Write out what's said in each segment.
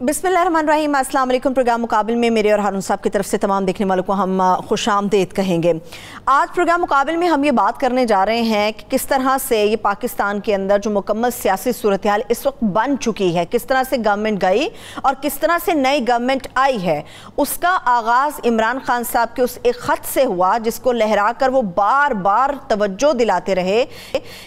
बिस्मिल्लाहिर्रहमानिर्रहीम। अस्सलाम वालेकुम। प्रोग्राम मुकाबिल में मेरे और हारून साहब की तरफ से तमाम देखने वालों को हम खुशामदीद कहेंगे। आज प्रोग्राम मुकाबिल में हम ये बात करने जा रहे हैं कि किस तरह से ये पाकिस्तान के अंदर जो मुकम्मल सियासी सूरत हाल इस वक्त बन चुकी है, किस तरह से गवर्नमेंट गई और किस तरह से नई गवर्नमेंट आई है। उसका आगाज़ इमरान खान साहब के उस एक ख़त से हुआ जिसको लहरा कर वो बार बार तवज्जो दिलाते रहे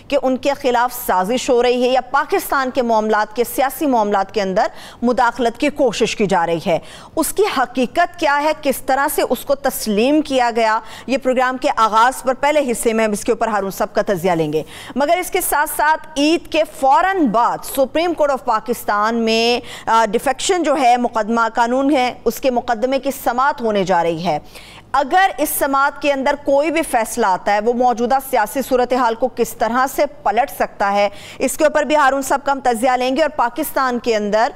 कि उनके खिलाफ साजिश हो रही है या पाकिस्तान के मामलात के सियासी मामलात के अंदर मुदाखलत की कोशिश की जा रही है। उसकी हकीकत क्या है, किस तरह से उसको तस्लीम किया गया, ये प्रोग्राम के आगाज़ पर पहले हिस्से में हम इसके ऊपर हारून साहब का तजिया लेंगे। मगर इसके साथ साथ ईद के फ़ौरन बाद सुप्रीम कोर्ट ऑफ पाकिस्तान में डिफेक्शन जो है मुकदमा कानून है उसके मुकदमे की समाअत होने जा रही है। अगर इस समाअत के अंदर कोई भी फैसला आता है वो मौजूदा सियासी सूरत हाल को किस तरह से पलट सकता है, इसके ऊपर भी हारून साहब का हम तजिया लेंगे। और पाकिस्तान के अंदर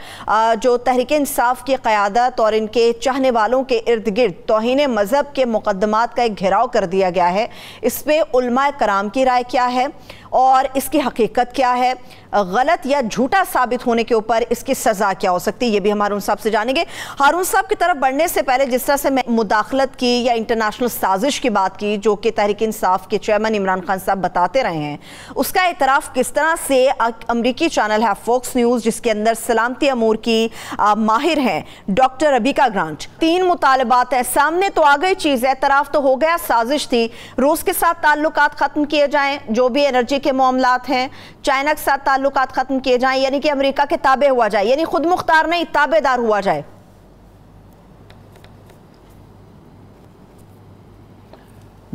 जो तहरीक इंसाफ की क़यादत और इनके चाहने वालों के इर्द गिर्द तौहीन मज़हब के मुकदमात का एक घेराव कर दिया गया है, इस पर उलमाए कराम की राय क्या है और इसकी हकीकत क्या है, गलत या झूठा साबित होने के ऊपर इसकी सज़ा क्या हो सकती है, ये भी हम हारून साहब से जानेंगे। हारून साहब की तरफ बढ़ने से पहले जिस तरह से मैं मुदाखलत की या इंटरनेशनल साजिश की बात की जो कि तहरीक इंसाफ के चेयरमैन इमरान खान साहब बताते रहे हैं, उसका एतराफ़ किस तरह से अमरीकी चैनल है फॉक्स न्यूज़ जिसके अंदर सलामती अमूर की माहिर हैं डॉक्टर रबीका ग्रांट, 3 मुतालबात हैं, सामने तो आ गई चीज़, एतराफ़ तो हो गया साजिश थी, रूस के साथ ताल्लुकात ख़त्म किए जाएँ, जो भी एनर्जी के मामलात हैं, चाइना के साथ ताल्लुकात ख़त्म किए जाएँ, यानी कि अमेरिका के ताबे हुआ जाए, यानी खुद मुख्तार नहीं ताबेदार हुआ जाए।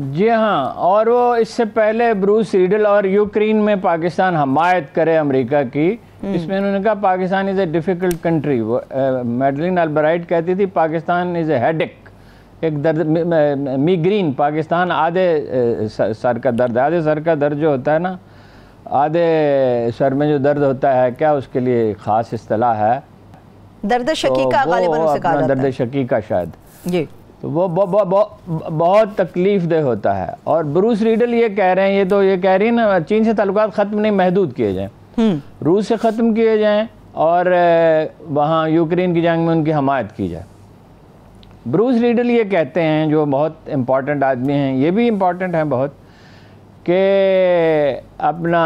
जी हाँ, और वो इससे पहले ब्रूस रीडल और यूक्रेन में पाकिस्तान हमायत करे अमेरिका की, इसमें उन्होंने कहा Pakistan is a difficult country. वो मैडलिन अल्ब्राइट कहती थी पाकिस्तान इज़ ए हेडेक, एक दर्द मिग्रीन, पाकिस्तान आधे सर का दर्द, आधे सर का दर्द जो होता है ना, आधे सर में जो दर्द होता है, क्या उसके लिए ख़ास इस्तिलाह है, दर्द शकीका गालिबन उसे कहा जाता है, दर्द शकीका शायद जी, तो वो बहुत तकलीफ दे होता है। और ब्रूस रीडल ये कह रहे हैं, ये कह रही है ना चीन से ताल्लुकात ख़त्म नहीं महदूद किए जाएँ, रूस से ख़त्म किए जाएँ और वहाँ यूक्रेन की जंग में उनकी हमायत की जाए। ब्रूस रीडल ये कहते हैं, जो बहुत इम्पॉर्टेंट आदमी हैं, ये भी इम्पॉर्टेंट हैं बहुत, कि अपना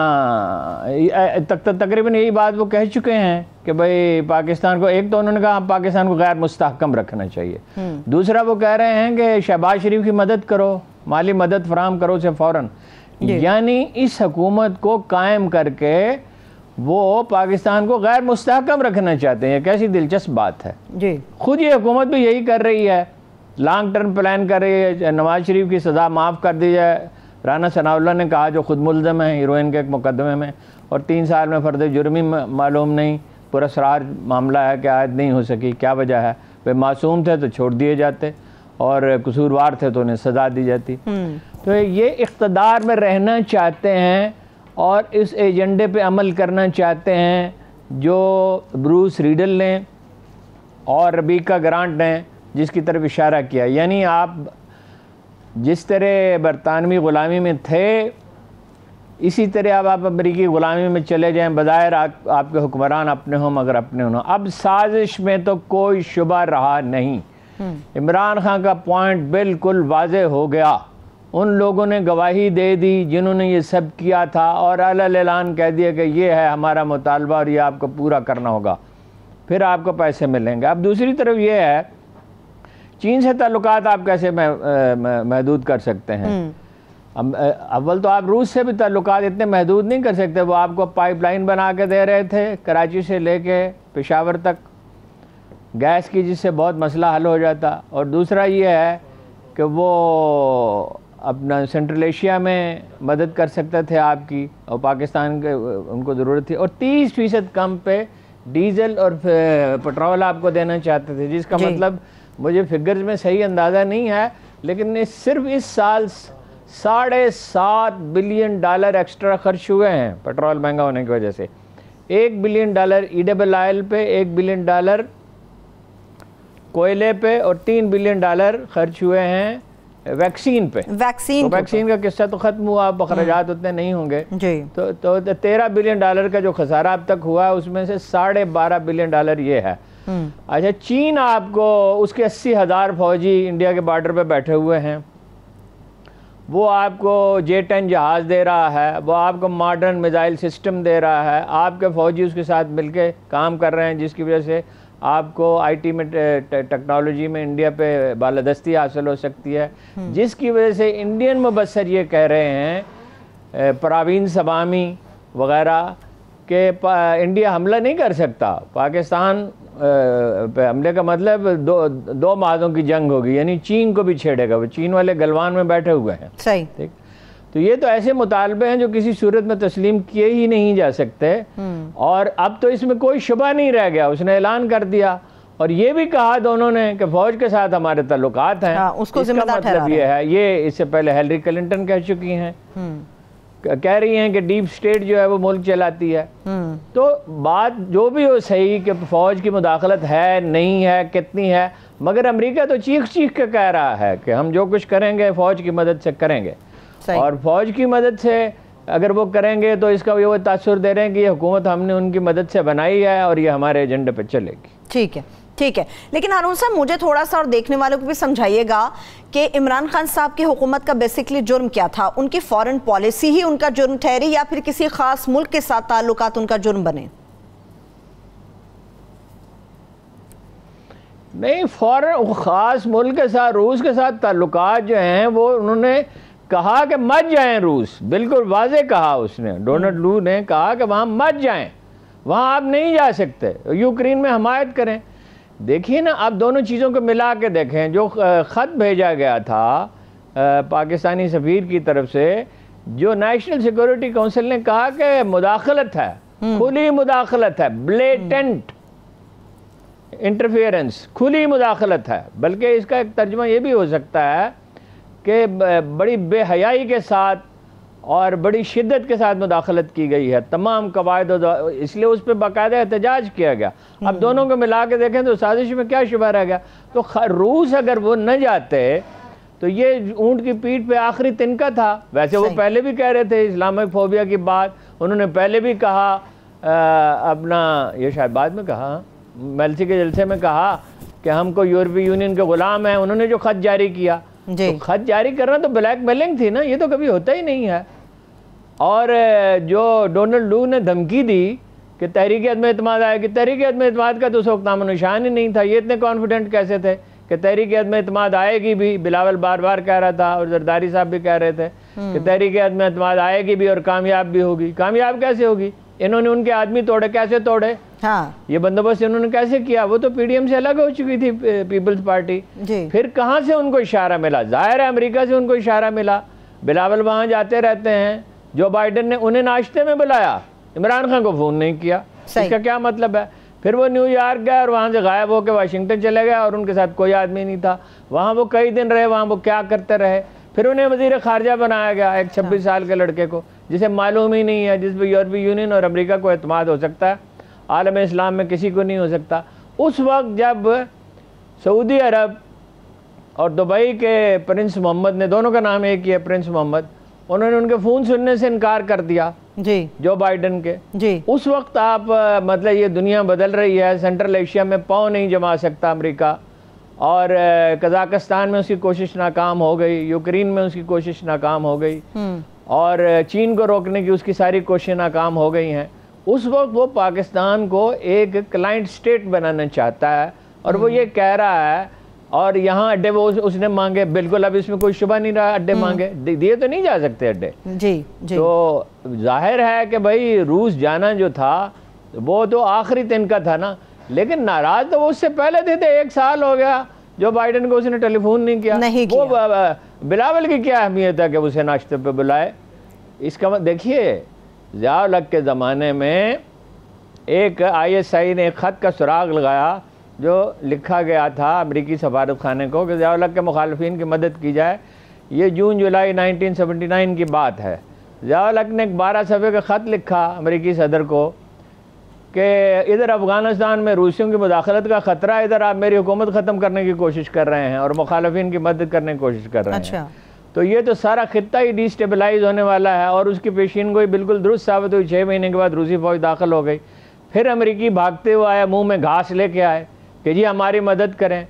तकरीबन यही बात वो कह चुके हैं कि भाई पाकिस्तान को, एक तो उन्होंने कहा पाकिस्तान को गैर मुस्तहकम रखना चाहिए, दूसरा वो कह रहे हैं कि शहबाज शरीफ की मदद करो, माली मदद फराहम करो उसे फ़ौरन, यानी इस हुकूमत को कायम करके वो पाकिस्तान को गैर मुस्तहकम रखना चाहते हैं। कैसी दिलचस्प बात है जी। खुद ये हुकूमत भी यही कर रही है, लॉन्ग टर्म प्लान कर रही है, नवाज शरीफ की सज़ा माफ़ कर दी जाए। राना सनाउल्लाह ने कहा जो खुद मुल्ज़म है हीरोइन के एक मुकदमे में और 3 साल में फ़र्द जुर्मी मालूम नहीं, पुरस्रार मामला है कि आयद नहीं हो सकी, क्या वजह है, वे मासूम थे तो छोड़ दिए जाते और कसूरवार थे तो उन्हें सज़ा दी जाती। तो ये इक़्तिदार में रहना चाहते हैं और इस एजेंडे पे अमल करना चाहते हैं जो ब्रूस रीडल ने और रबीका ग्रांट ने जिसकी तरफ इशारा किया। यानी आप जिस तरह बरतानवी ग़ुलामी में थे, इसी तरह अब आप अमरीकी ग़ुलामी में चले जाएं, बज़ाहिर आपके हुक्मरान अपने हों मगर अपने हों। अब साजिश में तो कोई शुबा रहा नहीं, इमरान खान का पॉइंट बिल्कुल वाज़ेह हो गया। उन लोगों ने गवाही दे दी जिन्होंने ये सब किया था और अल-ऐलान कह दिया कि ये है हमारा मुतालबा और ये आपको पूरा करना होगा, फिर आपको पैसे मिलेंगे। अब दूसरी तरफ ये है, चीन से ताल्लुकात आप कैसे महदूद कर सकते हैं? अव्वल तो आप रूस से भी ताल्लुकात इतने महदूद नहीं कर सकते, वो आपको पाइपलाइन बना के दे रहे थे कराची से लेके पेशावर तक गैस की, जिससे बहुत मसला हल हो जाता। और दूसरा ये है कि वो अपना सेंट्रल एशिया में मदद कर सकते थे आपकी, और पाकिस्तान के उनको ज़रूरत थी, और 30% कम पे डीज़ल और पेट्रोल आपको देना चाहते थे, जिसका मतलब मुझे फिगर्स में सही अंदाज़ा नहीं है, लेकिन सिर्फ इस साल $7.5 बिलियन एक्स्ट्रा खर्च हुए हैं पेट्रोल महंगा होने की वजह से। $1 बिलियन EWL पे, $1 बिलियन कोयले पे और $3 बिलियन खर्च हुए हैं वैक्सीन पे। वैक्सीन का किस्सा तो ख़त्म हुआ, अब अखराजात उतने नहीं होंगे जी। तो $13 बिलियन का जो खसारा अब तक हुआ है उसमें से $12.5 बिलियन ये है। अच्छा, चीन आपको उसके 80,000 फौजी इंडिया के बॉर्डर पे बैठे हुए हैं, वो आपको J-10 जहाज़ दे रहा है, वो आपको मॉडर्न मिसाइल सिस्टम दे रहा है, आपके फ़ौजी उसके साथ मिलके काम कर रहे हैं, जिसकी वजह से आपको आईटी में टेक्नोलॉजी में इंडिया पे बालादस्ती हासिल हो सकती है, जिसकी वजह से इंडियन मुबस्सर ये कह रहे हैं, परवीन सबामी वगैरह, कि इंडिया हमला नहीं कर सकता। पाकिस्तान पे हमले का मतलब दो महाजों की जंग होगी, यानी चीन को भी छेड़ेगा। वो चीन वाले गलवान में बैठे हुए हैं। सही, ठीक। तो ये तो ऐसे मुतालबे हैं जो किसी सूरत में तस्लीम किए ही नहीं जा सकते। और अब तो इसमें कोई शुबा नहीं रह गया, उसने ऐलान कर दिया और ये भी कहा दोनों ने कि फौज के साथ हमारे ताल्लुकात हैं। उसको इसका मतलब ये है, ये इससे पहले हिलरी क्लिंटन कह चुकी हैं, कह रही हैं कि डीप स्टेट जो है वो मुल्क चलाती है। तो बात जो भी हो सही कि फौज की मुदाखलत है नहीं है, कितनी है, मगर अमेरिका तो चीख चीख के कह रहा है कि हम जो कुछ करेंगे फौज की मदद से करेंगे। और फौज की मदद से अगर वो करेंगे तो इसका वो तासुर दे रहे हैं कि ये हुकूमत हमने उनकी मदद से बनाई है और ये हमारे एजेंडे पे चलेगी। ठीक है, ठीक है। लेकिन हारून साहब, मुझे थोड़ा सा और देखने वालों को भी समझाइएगा कि इमरान खान साहब की हुकूमत का बेसिकली जुर्म क्या था? उनकी फॉरेन पॉलिसी ही उनका जुर्म ठहरी या फिर किसी खास मुल्क के साथ ताल्लुकात उनका जुर्म बने? नहीं, फॉरेन खास मुल्क के साथ, रूस के साथ ताल्लुकात जो हैं वो उन्होंने कहा कि मत जाएं रूस, बिल्कुल वाजे कहा उसने, डोनाल्ड लू ने कहा कि वहाँ मत जाएं, वहाँ आप नहीं जा सकते, यूक्रेन में हमायत करें। देखिए ना, आप दोनों चीज़ों को मिला के देखें। जो ख़त भेजा गया था पाकिस्तानी सफ़ीर की तरफ से, जो नेशनल सिक्योरिटी काउंसिल ने कहा कि मुदाखलत है, खुली मुदाखलत है, ब्लेटेंट इंटरफेरेंस, खुली मुदाखलत है। बल्कि इसका एक तर्जुमा ये भी हो सकता है कि बड़ी बेहयाई के साथ और बड़ी शिद्दत के साथ मुदाखलत की गई है, तमाम कवायद, इसलिए उस पर बाकायदा एहतजाज किया गया। अब दोनों को मिला के देखें तो साजिश में क्या शुबा रह गया? तो रूस अगर वो न जाते तो ये ऊंट की पीठ पे आखिरी तिनका था। वैसे वो पहले भी कह रहे थे इस्लामिक फोबिया की बात, उन्होंने पहले भी कहा, अपना ये शायद बाद में कहा, मेल्सी के जलसे में कहा कि हमको यूरोपीय यूनियन के गुलाम हैं। उन्होंने जो खत जारी किया, तो खत जारी करना तो ब्लैकमेलिंग थी ना, ये तो कभी होता ही नहीं है। और जो डोनाल्ड लू ने धमकी दी कि तहरीक अदम एतमाद आएगी, तहरीक अदम एतमाद का तो उस वक्त नामो निशान ही नहीं था। ये इतने कॉन्फिडेंट कैसे थे कि तहरीक अदम एतमाद आएगी भी? बिलावल बार बार कह रहा था और जरदारी साहब भी कह रहे थे कि तहरीक अदम एतमाद आएगी भी और कामयाब भी होगी। कामयाब कैसे होगी? इन्होंने उनके आदमी तोड़े, कैसे तोड़े? हाँ। ये बंदोबस्त इन्होंने कैसे किया? वो तो पीडीएम से अलग हो चुकी थी, पीपल्स पार्टी। फिर कहाँ से उनको इशारा मिला? जाहिर है अमेरिका से उनको इशारा मिला। बिलावल वहाँ जाते रहते हैं, जो बाइडन ने उन्हें नाश्ते में बुलाया, इमरान खान को फ़ोन नहीं किया। इसका क्या मतलब है? फिर वो न्यूयॉर्क गए और वहाँ से गायब होकर वाशिंगटन चले गए और उनके साथ कोई आदमी नहीं था। वहाँ वो कई दिन रहे, वहाँ वो क्या करते रहे। फिर उन्हें वज़ीर ख़ारजा बनाया गया, एक 26 साल के लड़के को, जिसे मालूम ही नहीं है, जिस पर यूरोपीय यूनियन और अमेरिका को एतमाद हो सकता है, आलम इस्लाम में किसी को नहीं हो सकता। उस वक्त जब सऊदी अरब और दुबई के प्रिंस मोहम्मद ने, दोनों का नाम एक ही है, प्रिंस मोहम्मद, उन्होंने उनके फ़ोन सुनने से इनकार कर दिया जी, जो बाइडन के जी। उस वक्त आप मतलब ये दुनिया बदल रही है। सेंट्रल एशिया में पाँव नहीं जमा सकता अमेरिका, और कजाकिस्तान में उसकी कोशिश नाकाम हो गई, यूक्रेन में उसकी कोशिश नाकाम हो गई, और चीन को रोकने की उसकी सारी कोशिशें नाकाम हो गई हैं। उस वक्त वो पाकिस्तान को एक क्लाइंट स्टेट बनाना चाहता है और वो ये कह रहा है, और यहाँ अड्डे वो उसने मांगे, बिल्कुल अब इसमें कोई शुबा नहीं रहा, अड्डे मांगे, दिए तो नहीं जा सकते अड्डे जी, जी। तो जाहिर है कि भाई रूस जाना जो था वो तो आखिरी तिनका था ना। लेकिन नाराज तो वो उससे पहले थे 1 साल हो गया जो बाइडन को उसने टेलीफोन नहीं किया। वो बिलावल की क्या अहमियत है कि उसे नाश्ते पे बुलाए? इसका देखिए, ज़िया-उल-हक के ज़माने में एक ISI ने एक ख़त का सुराग लगाया जो लिखा गया था अमरीकी सफारत खाने को कि ज़िया-उल-हक के मुखालफिन की मदद की जाए। ये जून-जुलाई 1979 की बात है। ज़िया-उल-हक ने एक 12 सफ़े का ख़त लिखा अमरीकी सदर को कि इधर अफ़गानिस्तान में रूसियों की मुदाखलत का ख़तरा है, इधर आप मेरी हुकूमत ख़त्म करने की कोशिश कर रहे हैं और मुखालफिन की मदद करने की कोशिश कर रहे हैं। तो ये तो सारा खित्ता ही डिस्टेबलाइज होने वाला है। और उसकी पेशीन गोई बिल्कुल दुरुस्त साबित हुई। 6 महीने के बाद रूसी फ़ौज दाखिल हो गई। फिर अमेरिकी भागते हुए आया, मुंह में घास लेके आए कि जी हमारी मदद करें।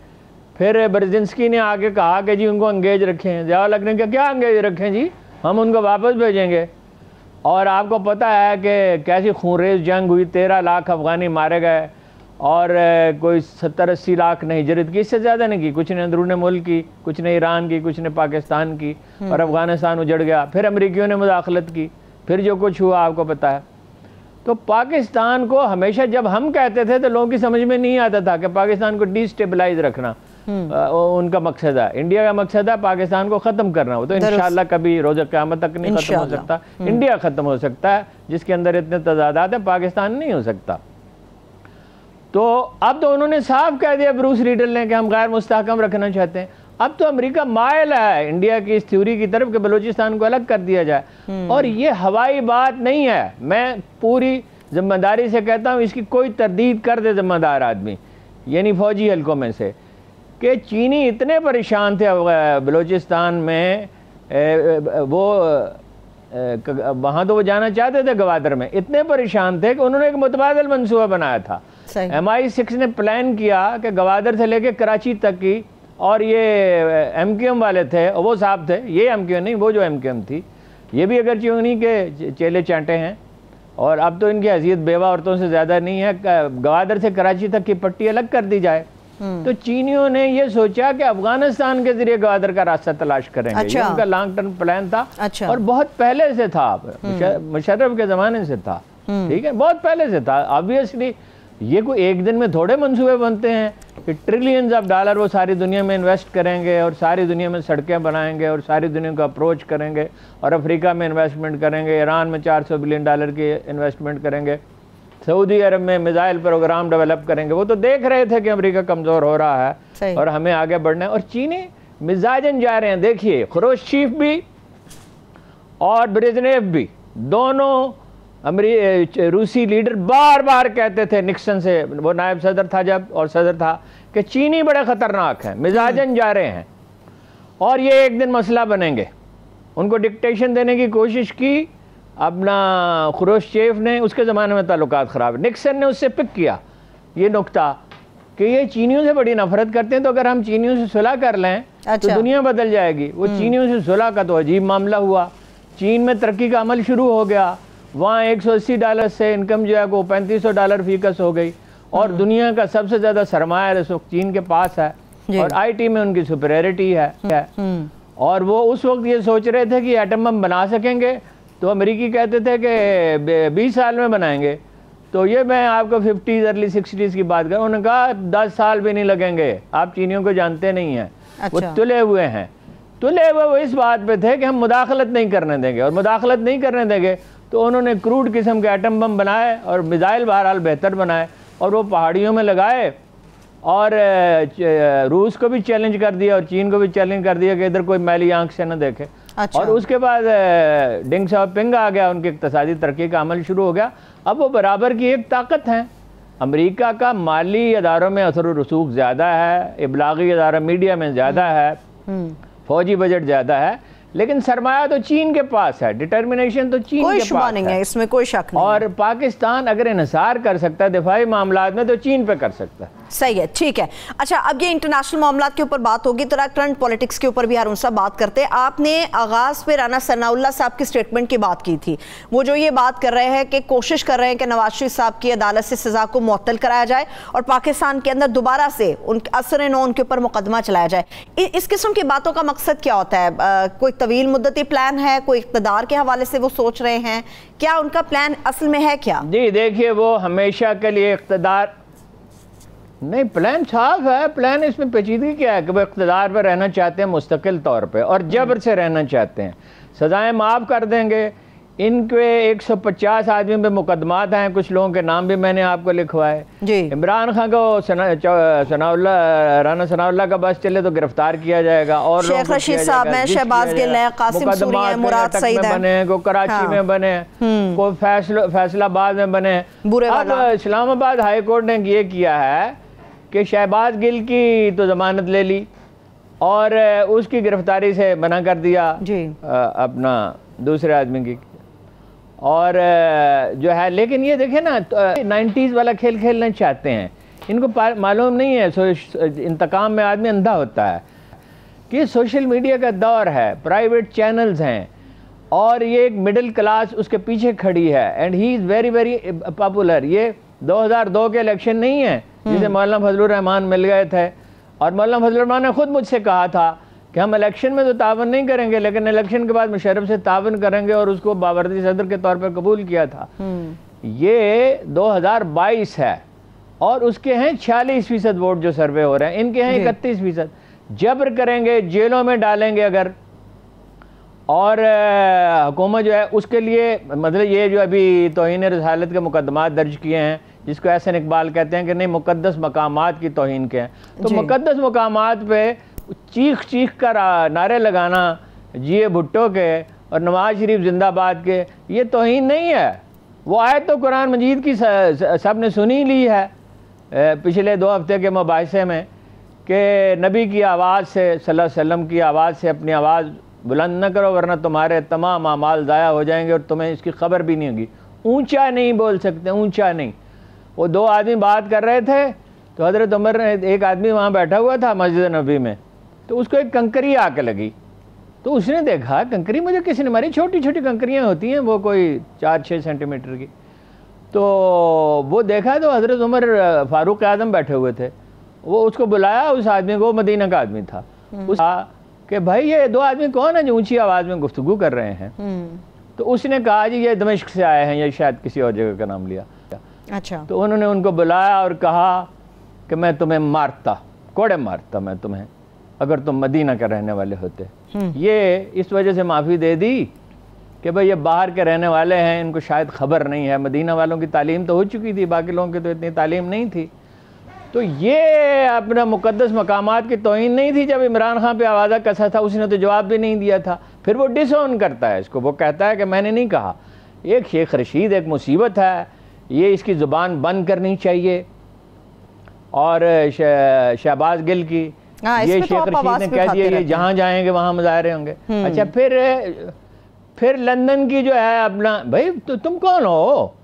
फिर ब्रेजिंस्की ने आके कहा कि जी उनको अंगेज रखें। ज़िया लगने का क्या अंगेज रखें जी, हम उनको वापस भेजेंगे। और आपको पता है कि कैसी खूनरेज जंग हुई, 13 लाख अफ़गानी मारे गए और कोई 70-80 लाख ने हिजरत की, इससे ज़्यादा नहीं की। कुछ ने अंदरून मुल्क की, कुछ ने ईरान की, कुछ ने पाकिस्तान की, और अफ़गानिस्तान उजड़ गया। फिर अमेरिकियों ने मुदाखलत की, फिर जो कुछ हुआ आपको पता है। तो पाकिस्तान को हमेशा जब हम कहते थे तो लोगों की समझ में नहीं आता था कि पाकिस्तान को डिस्टेबलाइज रखना उनका मकसद है। इंडिया का मकसद है पाकिस्तान को ख़त्म करना। वो तो इंशाअल्लाह कभी रोज़ क़यामत तक नहीं ख़त्म हो सकता। इंडिया ख़त्म हो सकता है, जिसके अंदर इतने तजादात है, पाकिस्तान नहीं हो सकता। तो अब तो उन्होंने साफ कह दिया ब्रूस रीडल ने कि हम गैर मुस्तहकम रखना चाहते हैं। अब तो अमेरिका मायल है इंडिया की इस थ्योरी की तरफ कि बलूचिस्तान को अलग कर दिया जाए। और ये हवाई बात नहीं है, मैं पूरी जिम्मेदारी से कहता हूँ, इसकी कोई तरदीद कर दे जिम्मेदार आदमी, यानी फौजी हल्कों में से, कि चीनी इतने परेशान थे बलूचिस्तान में, वो वहाँ तो वो जाना चाहते थे गवादर में, इतने परेशान थे कि उन्होंने एक मुतबादल मनसूबा बनाया था। MI6 ने प्लान किया कि गवादर से लेके कराची तक की, और ये MQM वाले थे, वो साहब थे, ये MQM नहीं, वो जो MQM थी, ये भी अगर उन्हीं के चेले चांटे हैं, और अब तो इनकी हैसियत बेवा औरतों से ज़्यादा नहीं है। गवादर से कराची तक की पट्टी अलग कर दी जाए। तो चीनियों ने ये सोचा कि अफगानिस्तान के जरिए गवादर का रास्ता तलाश करेंगे। अच्छा। ये उनका लॉन्ग टर्म प्लान था। अच्छा। और बहुत पहले से था, मुशर्रफ के ज़माने से था, ठीक है, बहुत पहले से था। ऑब्वियसली ये कोई एक दिन में थोड़े मंसूबे बनते हैं कि ट्रिलियंस ऑफ डॉलर वो सारी दुनिया में इन्वेस्ट करेंगे और सारी दुनिया में सड़कें बनाएंगे और सारी दुनिया को अप्रोच करेंगे और अफ्रीका में इन्वेस्टमेंट करेंगे, ईरान में $400 बिलियन की इन्वेस्टमेंट करेंगे, सऊदी अरब में मिसाइल प्रोग्राम डेवलप करेंगे। वो तो देख रहे थे कि अमेरिका कमज़ोर हो रहा है और हमें आगे बढ़ना है। और चीनी मिजाजन जा रहे हैं। देखिए खुरुश्चेव भी और ब्रेजनेव भी, दोनों रूसी लीडर बार बार कहते थे निक्सन से, वो नायब सदर था जब और सदर था, कि चीनी बड़े ख़तरनाक हैं, मिजाजन जा रहे हैं और ये एक दिन मसला बनेंगे। उनको डिक्टेशन देने की कोशिश की अपना खुरुश्चेव ने, उसके ज़माने में ताल्लुकात ख़राब। निक्सन ने उससे पिक किया ये नुक्ता कि ये चीनियों से बड़ी नफरत करते हैं, तो अगर हम चीनियों से सुलह कर लें तो दुनिया बदल जाएगी। वो चीनियों से सुलह का तो अजीब मामला हुआ। चीन में तरक्की का अमल शुरू हो गया, वहाँ $180 से इनकम जो है वो $3500 फीकस हो गई, और दुनिया का सबसे ज़्यादा सरमाया इस वक्त चीन के पास है, और IT में उनकी सुपीरियरिटी है। और वो उस वक्त ये सोच रहे थे कि एटम बम बना सकेंगे, तो अमेरिकी कहते थे कि 20 साल में बनाएंगे। तो ये मैं आपको 50s अर्ली 60s की बात करूँ, उन्होंने कहा 10 साल भी नहीं लगेंगे, आप चीनियों को जानते नहीं हैं। अच्छा। वो तुले हुए हैं, तुले हुए वो इस बात पे थे कि हम मुदाखलत नहीं करने देंगे, और मुदाखलत नहीं करने देंगे तो उन्होंने क्रूड किस्म के एटम बम बनाए और मिसाइल बहरहाल बेहतर बनाए, और वो पहाड़ियों में लगाए, और रूस को भी चैलेंज कर दिया और चीन को भी चैलेंज कर दिया कि इधर कोई मैली आंख से न देखे। अच्छा। और उसके बाद डिंग शाओपिंग आ गया, उनकी इक़्तिसादी तरक्की का अमल शुरू हो गया। अब वो बराबर की एक ताकत हैं। अमेरिका का माली अदारों में असर व रसूख ज़्यादा है, इबलागी अदारा मीडिया में ज़्यादा है, फौजी बजट ज़्यादा है, लेकिन सरमाया तो चीन के पास है, डिटर्मिनेशन तो चीन के पास है, इसमें कोई शक नहीं। और पाकिस्तान अगर इन्हिसार कर सकता है दिफाई मामलात में तो चीन पे कर सकता है। सही है, ठीक है। अच्छा, अब ये इंटरनेशनल मामलात के ऊपर बात होगी तो करंट पॉलिटिक्स के ऊपर भी हारून साहब बात करते हैं। आपने आगाज पे राना सनाउल्लाह साहब की स्टेटमेंट की बात की थी, वो जो ये बात कर रहे हैं कि कोशिश कर रहे हैं कि नवाज शरीफ साहब की अदालत से सजा को मुअत्तल कराया जाए और पाकिस्तान के अंदर दोबारा से असर नौ उनके ऊपर मुकदमा चलाया जाए। इस किस्म की बातों का मकसद क्या होता है? कोई तवील मुद्दती प्लान है, कोई इक़्तिदार के हवाले से वो सोच रहे हैं, क्या उनका प्लान असल में है क्या? जी देखिए, वो हमेशा के लिए इक़्तिदार नहीं, प्लान साफ है। प्लान इसमें पेचीदगी क्या है कि वो इक़्तिदार पर रहना चाहते हैं मुस्तकिल तौर पे और जबर से रहना चाहते हैं। सजाएं माफ़ कर देंगे। इनके 150 आदमी पे मुकदमात हैं, कुछ लोगों के नाम भी मैंने आपको लिखवाए। इमरान खान को राना सनाउल्लाह का बस चले तो गिरफ्तार किया जाएगा, और शेख रशीद साहब हैं, शहबाज गिल हैं, कासिम सूरी हैं, मुराद सईद हैं, बने, को कराची में बने, को फैसलाबाद में बने। अब इस्लामाबाद हाई कोर्ट ने ये किया है कि शहबाज गिल की तो जमानत ले ली और उसकी गिरफ्तारी से मना कर दिया अपना दूसरे आदमी की, और जो है, लेकिन ये देखें ना 90s वाला खेल खेलना चाहते हैं, इनको मालूम नहीं है इंतकाम में आदमी अंधा होता है कि सोशल मीडिया का दौर है, प्राइवेट चैनल्स हैं और ये एक मिडिल क्लास उसके पीछे खड़ी है and he is very very popular. ये 2002 के इलेक्शन नहीं है जिसे मौलाना फजलुर रहमान मिल गए थे, और मौलाना फजलुर रहमान ने खुद मुझसे कहा था कि हम इलेक्शन में तो तावन नहीं करेंगे लेकिन इलेक्शन के बाद मुशर्रफ से तावन करेंगे, और उसको बावरती सदर के तौर पर कबूल किया था। ये 2022 है और उसके हैं 46% वोट जो सर्वे हो रहे हैं, इनके हैं 31%। जबर करेंगे, जेलों में डालेंगे अगर, और हुकूमत जो है उसके लिए, मतलब ये जो अभी तौहीन रसालत के मुकदमात दर्ज किए हैं जिसको एहसन इकबाल कहते हैं कि नहीं मुकद्दस मकामात की तौहीन के हैं, तो मुकद्दस मकामात पे चीख चीख कर नारे लगाना जिए भुट्टो के और नवाज शरीफ जिंदाबाद के, ये तौहीन नहीं है। वो आयत तो कुरान मजीद की सब ने सुनी ली है पिछले 2 हफ्ते के मुबाहिसे में कि नबी की आवाज़ से सल्लल्लाहु अलैहि वसल्लम की आवाज़ से अपनी आवाज़ बुलंद न करो वरना तुम्हारे तमाम अमाल ज़ाया हो जाएंगे और तुम्हें इसकी खबर भी नहीं होगी। ऊंचा नहीं बोल सकते, ऊंचा नहीं। वो 2 आदमी बात कर रहे थे तो हज़रत उमर ने, एक आदमी वहाँ बैठा हुआ था मस्जिद नबी में, तो उसको एक कंकरी आके लगी, तो उसने देखा कंकरी मुझे किसी ने मारी, छोटी छोटी कंकरियाँ होती हैं वो कोई 4-6 सेंटीमीटर की, तो वो देखा तो हज़रत उमर फारूक आज़म बैठे हुए थे। वो उसको बुलाया, उस आदमी को, मदीना का आदमी था, उस कि भाई ये 2 आदमी कौन है जो ऊंची आवाज़ में गुफ्तगू कर रहे हैं? तो उसने कहा जी ये दमिश्क से आए हैं, या शायद किसी और जगह का नाम लिया। अच्छा। तो उन्होंने उनको बुलाया और कहा कि मैं तुम्हें मारता, कोड़े मारता मैं तुम्हें अगर तुम मदीना के रहने वाले होते। ये इस वजह से माफ़ी दे दी कि भाई ये बाहर के रहने वाले हैं, इनको शायद ख़बर नहीं है। मदीना वालों की तालीम तो हो चुकी थी, बाकी लोगों की तो इतनी तालीम नहीं थी। तो ये अपना मुकद्दस मकामात की तौहीन नहीं थी। जब इमरान खान पे आवाज़ा कसा था उसने तो जवाब भी नहीं दिया था, फिर वो डिसऑन करता है इसको, वो कहता है कि मैंने नहीं कहा। एक शेख रशीद एक मुसीबत है, ये इसकी ज़ुबान बंद करनी चाहिए। और शहबाज गिल की ये शेख रशीद ने कह दिया ये जहाँ जाएंगे वहाँ मुजाहरे होंगे। अच्छा, फिर लंदन की जो है अपना, भाई तो तुम कौन हो?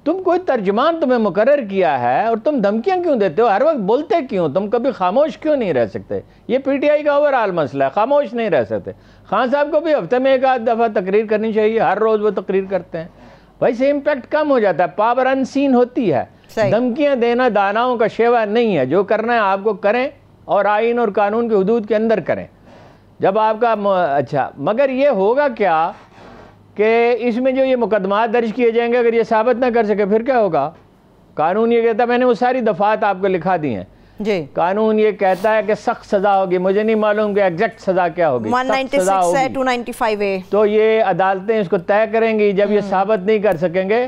तुम कोई तर्जमान तुम्हें मुकर्रर किया है और तुम धमकियां क्यों देते हो? हर वक्त बोलते क्यों? तुम कभी खामोश क्यों नहीं रह सकते? ये पीटीआई का ओवरऑल मसला है, खामोश नहीं रह सकते। खान साहब को भी हफ्ते में 1 आध दफ़ा तकरीर करनी चाहिए, हर रोज़ वो तकरीर करते हैं, भाई से इम्पैक्ट कम हो जाता है। पावर अनसीन होती है, धमकियां देना दानाओं का शेवा नहीं है। जो करना है आपको करें और आइन और कानून की हदूद के अंदर करें। जब आपका अच्छा, मगर ये होगा क्या कि इसमें जो ये मुकदमात दर्ज किए जाएंगे, अगर ये साबित ना कर सके फिर क्या होगा? कानून ये कहता है, मैंने वो सारी दफ़ात आपको लिखा दी हैं जी, कानून ये कहता है कि सख्त सज़ा होगी। मुझे नहीं मालूम कि एग्जैक्ट सज़ा क्या होगी। 196 है, 295A। तो ये अदालतें इसको तय करेंगी। जब ये साबित नहीं कर सकेंगे,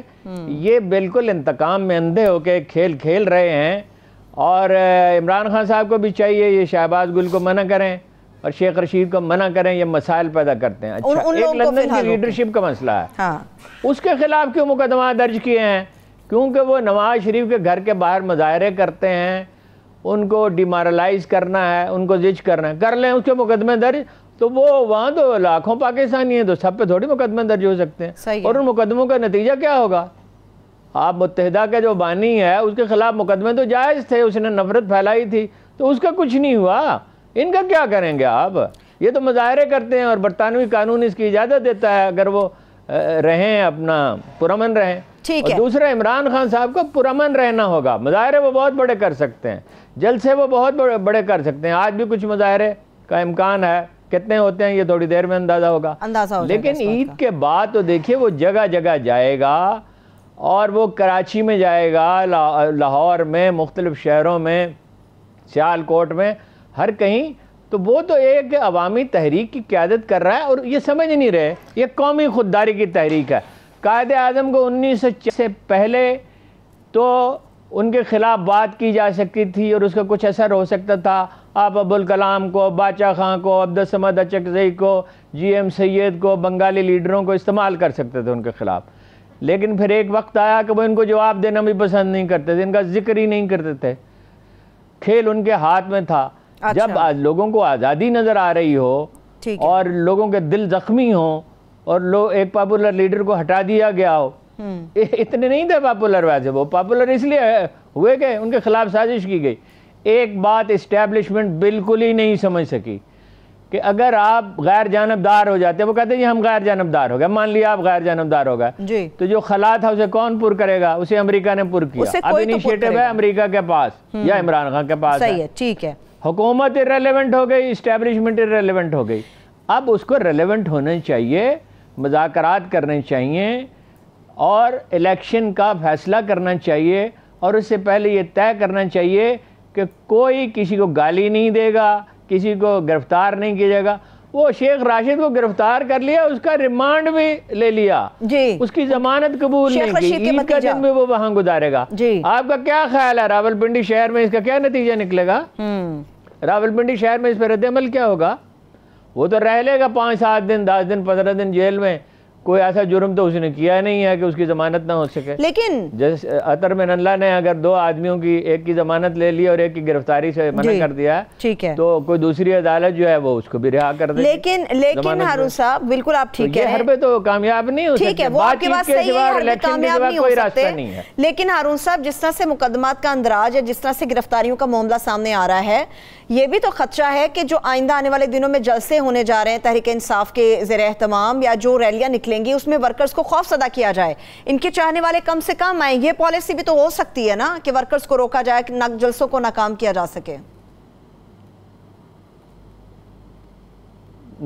ये बिल्कुल इंतकाम में अंधे होके खेल खेल रहे हैं। और इमरान खान साहब को भी चाहिए ये शहबाज गुल को मना करें और शेख रशीद को मना करें, ये मसाइल पैदा करते हैं। अच्छा, एक लंदन की लीडरशिप का मसला है। हाँ। उसके खिलाफ क्यों मुकदमा दर्ज किए हैं? क्योंकि वो नवाज शरीफ के घर के बाहर मुजाहरे करते हैं, उनको डिमोरलाइज करना है, उनको जिज करना है, कर लें उसके मुकदमे दर्ज। तो वो वहाँ तो लाखों पाकिस्तानी हैं, तो सब पे थोड़ी मुकदमे दर्ज हो सकते हैं। और उन मुकदमों का नतीजा क्या होगा? आप मुत्तहिदा के जो बानी है उसके खिलाफ मुकदमे तो जायज़ थे, उसने नफरत फैलाई थी, तो उसका कुछ नहीं हुआ। इनका क्या करेंगे आप? ये तो मुजाहरे करते हैं और बरतानवी कानून इसकी इजाज़त देता है अगर वो रहें, अपना पुरअमन रहें। ठीक है। दूसरा, इमरान खान साहब को पुरअमन रहना होगा। मुजाहरे वो बहुत बड़े कर सकते हैं, जलसे वो बहुत बड़े कर सकते हैं। आज भी कुछ मुजाहरे का इम्कान है, कितने होते हैं ये थोड़ी देर में अंदाज़ा होगा। लेकिन ईद के बाद तो देखिए वो जगह जगह जाएगा, और वो कराची में जाएगा, लाहौर में, मुख्तलिफ शहरों में, सियालकोट में, हर कहीं। तो वो तो एक अवामी तहरीक की क़यादत कर रहा है और ये समझ नहीं रहे ये कौमी खुददारी की तहरीक है। कायदे आज़म को 1906 से पहले तो उनके ख़िलाफ़ बात की जा सकती थी और उसका कुछ असर हो सकता था। आप अबुल कलाम को, बाचा खां को, अब्दुल समद अचकज़ई को, GM सैयद को, बंगाली लीडरों को इस्तेमाल कर सकते थे उनके ख़िलाफ़। लेकिन फिर एक वक्त आया कि वो इनको जवाब देना भी पसंद नहीं करते थे, इनका जिक्र ही नहीं करते थे। खेल उनके हाथ में था। अच्छा। जब लोगों को आज़ादी नज़र आ रही हो और लोगों के दिल ज़ख्मी हों और लोग एक पॉपुलर लीडर को हटा दिया गया हो। इतने नहीं थे पॉपुलर, वैसे वो पॉपुलर इसलिए हुए कि उनके खिलाफ साजिश की गई। एक बात इस्टेब्लिशमेंट बिल्कुल ही नहीं समझ सकी कि अगर आप गैर जानबदार हो जाते, वो कहते हैं हम गैर जानबदार हो गए, मान लिया आप गैर जानबदार हो गए, तो जो खला था उसे कौन पुर करेगा? उसे अमेरिका ने पुर किया। अब इनिशिएटिव है अमेरिका के पास या इमरान खान के पास। सही है, ठीक है। हुकूमत इर्रेलेवेंट हो गई, इस्टेब्लिशमेंट इर्रेलेवेंट हो गई। अब उसको रेलेवेंट होना चाहिए, मुज़ाकरात करने चाहिए और इलेक्शन का फैसला करना चाहिए, और उससे पहले ये तय करना चाहिए कि कोई किसी को गाली नहीं देगा, किसी को गिरफ्तार नहीं किया जाएगा। वो शेख राशिद को गिरफ्तार कर लिया, उसका रिमांड भी ले लिया जी, उसकी जमानत कबूल नहीं की, ईद का दिन भी वो वहां गुजारेगा। आपका क्या ख्याल है रावलपिंडी शहर में इसका क्या नतीजा निकलेगा? रावलपिंडी शहर में इस पर रद्द-ए-अमल क्या होगा? वो तो रह लेगा 5-7 दिन, 10 दिन, 15 दिन जेल में। कोई ऐसा जुर्म तो उसने किया नहीं है कि उसकी जमानत ना हो सके। लेकिन जैसे अतर में नल्ला ने अगर 2 आदमियों की, एक की जमानत ले ली और एक की गिरफ्तारी से मना कर दिया, ठीक है, तो कोई दूसरी अदालत जो है वो उसको भी रिहा कर दे। लेकिन हारून साहब बिल्कुल आप ठीक है, हर पे तो कामयाब नहीं हो सकते, बातचीत के सिवा इलेक्शन के सिवा कोई रास्ता नहीं है। लेकिन हारून साहब, जिस तरह से मुकदमात का अंदराज है, जिस तरह से गिरफ्तारियों का मामला सामने आ रहा है, ये भी तो खदशा है कि जो आइंदा आने वाले दिनों में जलसे होने जा रहे हैं तहरीक इंसाफ के ज़ेरे एहतमाम, या जो रैलियां निकलेंगी उसमें वर्कर्स को खौफजदा किया जाए, इनके चाहने वाले कम से कम आए। ये पॉलिसी भी तो हो सकती है ना कि वर्कर्स को रोका जाए, जलसों को नाकाम किया जा सके।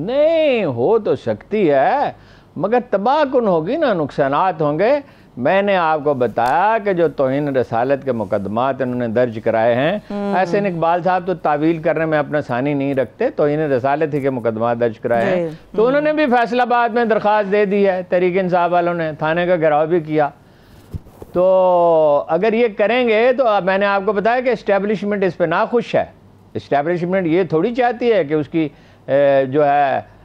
नहीं हो तो सकती है, मगर तबाहकुन होगी ना, नुकसानात होंगे। मैंने आपको बताया कि जो तौहीन रसालत के मुकदमात इन्होंने दर्ज कराए हैं, ऐसे इकबाल साहब तो तावील करने में अपना सानी नहीं रखते, तौहीन रसालत ही के मुकदमात दर्ज कराए हैं। तो उन्होंने भी फैसलाबाद में दरख्वास्त दे दी है, तहरीक इंसाफ वालों ने थाने का घेराव भी किया। तो अगर ये करेंगे तो मैंने आपको बताया कि इस्टेब्लिशमेंट इस पर नाखुश है। इस्टेब्लिशमेंट ये थोड़ी चाहती है कि उसकी जो है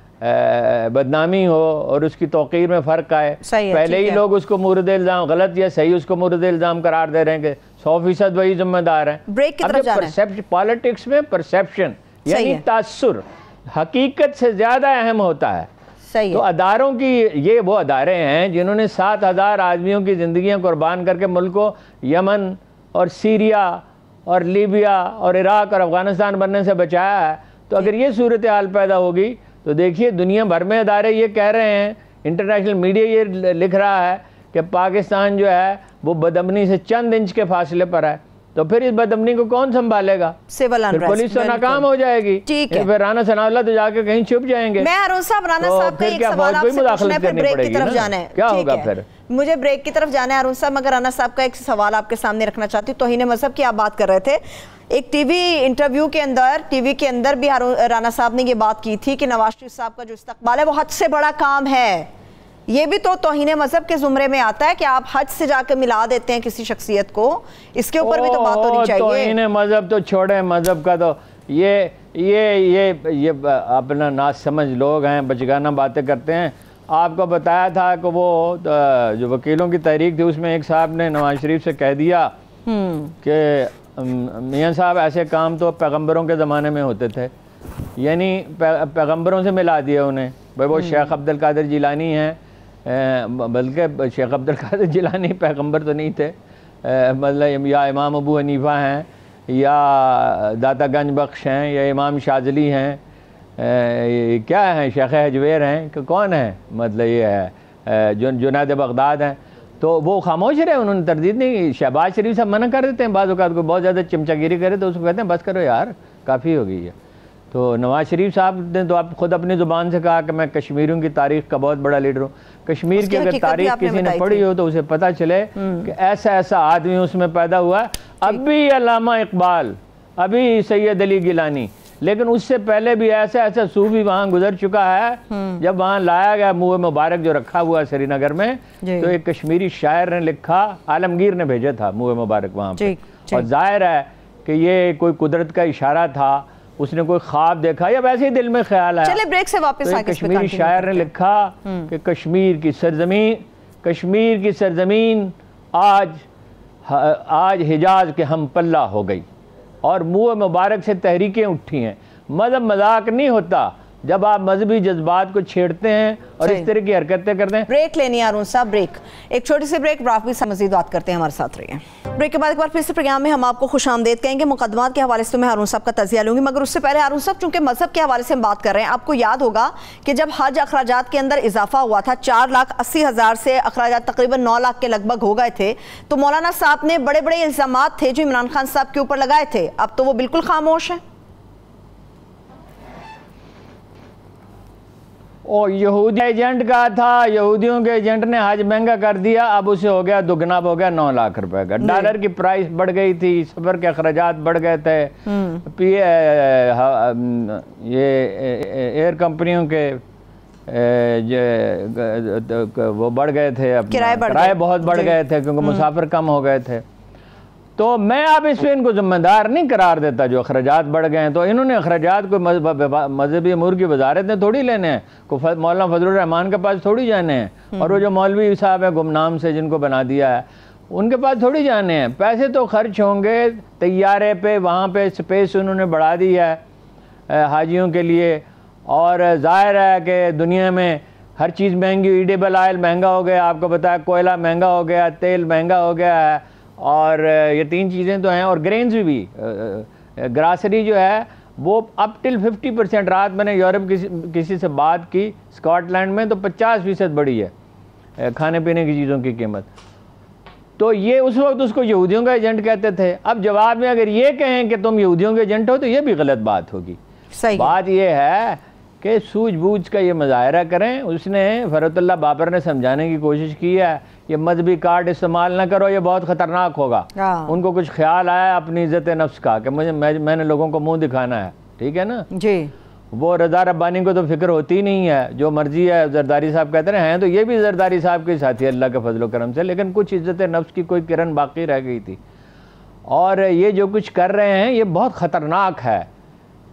बदनामी हो और उसकी तौकीर में फ़र्क आए। पहले ही लोग उसको मुर्द इल्ज़ाम, गलत या सही, उसको मुर्द इल्ज़ाम करार दे रहे हैं कि 100% वही जिम्मेदार है। पॉलिटिक्स में परसेप्शन यानी तासुर हकीकत से ज़्यादा अहम होता है। तो अदारों की, ये वो अदारे हैं जिन्होंने 7,000 आदमियों की ज़िंदगियाँ कुर्बान करके मुल्क को यमन और सीरिया और लीबिया और इराक़ और अफ़गानिस्तान बनने से बचाया है। तो अगर ये सूरत हाल पैदा होगी तो देखिए दुनिया भर में अदारे ये कह रहे हैं, इंटरनेशनल मीडिया ये लिख रहा है कि पाकिस्तान जो है वो बदअमनी से चंद इंच के फासले पर है। तो फिर इस बदअमनी को कौन संभालेगा? सिविल अनरेस्ट, पुलिस तो नाकाम हो जाएगी। ठीक है, फिर राना सनाउल्लाह तो जाके कहीं छुप जाएंगे। मैं हारून साहब, राना साहब का एक सवाल आपसे पूछना है, फिर ब्रेक की तरफ जाना है। क्या होगा फिर? मुझे ब्रेक की तरफ जाना है हारून साहब, मगर राना साहब का एक सवाल आपके सामने रखना चाहती हूँ। तौहीन मजहब की आप बात कर रहे थे, एक टीवी इंटरव्यू के अंदर, टीवी के अंदर भी राना साहब ने ये बात की थी कि नवाज शरीफ साहब का जो इस्तकबाल है वो हज से बड़ा काम है। ये भी तो तौहीन मजहब के जुमरे में आता है कि आप हज से जाकर मिला देते हैं किसी शख्सियत को, इसके ऊपर भी तो बात होनी चाहिए। तौहीन मजहब तो छोड़े, मजहब का तो ये अपना ना समझ लोग हैं, बचगाना बातें करते हैं। आपको बताया था कि वो जो वकीलों की तहरीक थी उसमें एक साहब ने नवाज शरीफ से कह दिया कि मियाँ साहब ऐसे काम तो पैगंबरों के ज़माने में होते थे, यानी पैगंबरों से मिला दिया उन्हें। भाई वो शेख अब्दुल कादिर जिलानी हैं, बल्कि शेख अब्दुल कादिर जिलानी पैगंबर तो नहीं थे, मतलब या इमाम अबू हनीफा हैं या दाता गंज बख्श हैं या इमाम शाजली हैं, क्या हैं, शेख हजवेर हैं कि कौन है, मतलब ये है जुनैद बगदाद हैं। तो वो खामोश रहे, उन्होंने तरदीद नहीं। शहबाज शरीफ साहब मना कर देते हैं, बाज़ औक़ात को बहुत ज़्यादा चमचागिरी करे तो उसको कहते हैं बस करो यार, काफ़ी हो गई है। तो नवाज शरीफ साहब ने तो आप खुद अपनी ज़ुबान से कहा कि मैं कश्मीरियों की तारीख़ का बहुत बड़ा लीडर हूँ। कश्मीर की अगर तारीख़ किसी ने पढ़ी हो तो उसे पता चले कि ऐसा ऐसा आदमी उसमें पैदा हुआ। अब भी अल्लामा इकबाल, अभी सैयद अली गिलानी, लेकिन उससे पहले भी ऐसा ऐसा सूफी वहाँ गुजर चुका है। जब वहाँ लाया गया मुँह मुबारक जो रखा हुआ है श्रीनगर में, तो एक कश्मीरी शायर ने लिखा, आलमगीर ने भेजा था मुँह मुबारक वहाँ पे, और जाहिर है कि ये कोई कुदरत का इशारा था, उसने कोई ख्वाब देखा या वैसे ही दिल में ख्याल आया। चले ब्रेक से वापस तो कश्मीरी शायर ने लिखा कि कश्मीर की सरजमीन आज हिजाज के हम पल्ला हो गई और मुँह मुबारक से तहरीकें उठी हैं। मज़हब मजाक नहीं होता, जब आप मजहबी जज्बात को छेड़ते हैं और इस तरह की हरकतें करते हैं। ब्रेक लेनी है अरुण साहब, ब्रेक, एक छोटी सी ब्रेक, आप से मजीद बात करते हैं, हमारे साथ रहिए। ब्रेक के बाद एक बार फिर से प्रोग्राम में हम आपको खुशामदीद कहेंगे। मुकदमात के हवाले से मैं हारून साहब का तजिया लूंगी, मगर उससे पहले हारून साहब चूंकि मजहब के हवाले से हम बात कर रहे हैं, आपको याद होगा कि जब हज अखराजात के अंदर इजाफा हुआ था 4,80,000 से अखराजात तकरीबन 9 लाख के लगभग हो गए थे, तो मौलाना साहब ने बड़े बड़े इल्जामात थे जो इमरान खान साहब के ऊपर लगाए थे, अब तो वो बिल्कुल खामोश है। ओ यहूदी एजेंट का था, यहूदियों के एजेंट ने हज महंगा कर दिया, अब उसे हो गया दुगना, हो गया 9 लाख रुपए का। डॉलर की प्राइस बढ़ गई थी, सफर के अखराजात बढ़ गए थे, ये एयर कंपनियों के वो बढ़ गए थे, किराए बहुत बढ़ गए थे क्योंकि मुसाफिर कम हो गए थे। तो मैं अब इस पर इनको जिम्मेदार नहीं करार देता जो अखराजात बढ़ गए हैं। तो इन्होंने अखराजात को मजहबी अमूर की वजारत ने थोड़ी लेने हैं, को मौलाना फजलुर रहमान के पास थोड़ी जाने हैं, और वो जो मौलवी साहब है गुमनाम से जिनको बना दिया है उनके पास थोड़ी जाने हैं। पैसे तो खर्च होंगे तैयारे पे, वहाँ पे स्पेस उन्होंने बढ़ा दी है हाजियों के लिए, और ज़ाहिर है कि दुनिया में हर चीज़ महंगी, ईडेबल ऑयल महंगा हो गया, आपको बताया कोयला महंगा हो गया, तेल महंगा हो गया है, और ये 3 चीज़ें तो हैं, और ग्रेन्स भी ग्रासरी जो है वो अप टिल 50%। रात मैंने यूरोप किसी से बात की, स्कॉटलैंड में तो 50% बढ़ी है खाने पीने की चीज़ों की कीमत। तो ये उस वक्त उसको यहूदियों का एजेंट कहते थे। अब जवाब में अगर ये कहें कि तुम यहूदियों के एजेंट हो तो ये भी गलत बात होगी। सही बात ये है कि सूझबूझ का ये मुजाहरा करें। उसने फरहतुल्लाह बाबर ने समझाने की कोशिश की है, ये मजहबी कार्ड इस्तेमाल ना करो, ये बहुत ख़तरनाक होगा। उनको कुछ ख्याल आया अपनी इज़्ज़त नफ्स का कि मैंने लोगों को मुंह दिखाना है, ठीक है ना जी। वो रज़ा रब्बानी को तो फिक्र होती नहीं है, जो मर्जी है जरदारी साहब कहते हैं तो ये भी जरदारी साहब के साथी अल्लाह के फजलो करम से, लेकिन कुछ इज़्ज़त नफ्स की कोई किरण बाकी रह गई थी। और ये जो कुछ कर रहे हैं ये बहुत ख़तरनाक है।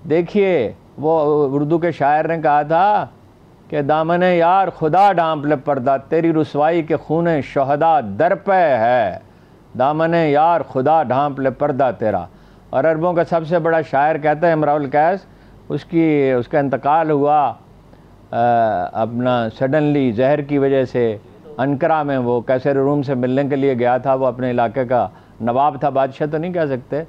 देखिए वो उर्दू के शायर ने कहा था कि दामन यार खुदा ढांप ले पर्दा, तेरी रुसवाई के खून शहदा दर पे है, दामन यार खुदा ढांप ले पर्दा तेरा। और अरबों का सबसे बड़ा शायर कहता है इमराउल कैस, उसका इंतकाल हुआ अपना सडनली जहर की वजह से। अनकरा में वो कैसर रूम से मिलने के लिए गया था, वो अपने इलाके का नवाब था, बादशाह तो नहीं कह सकते,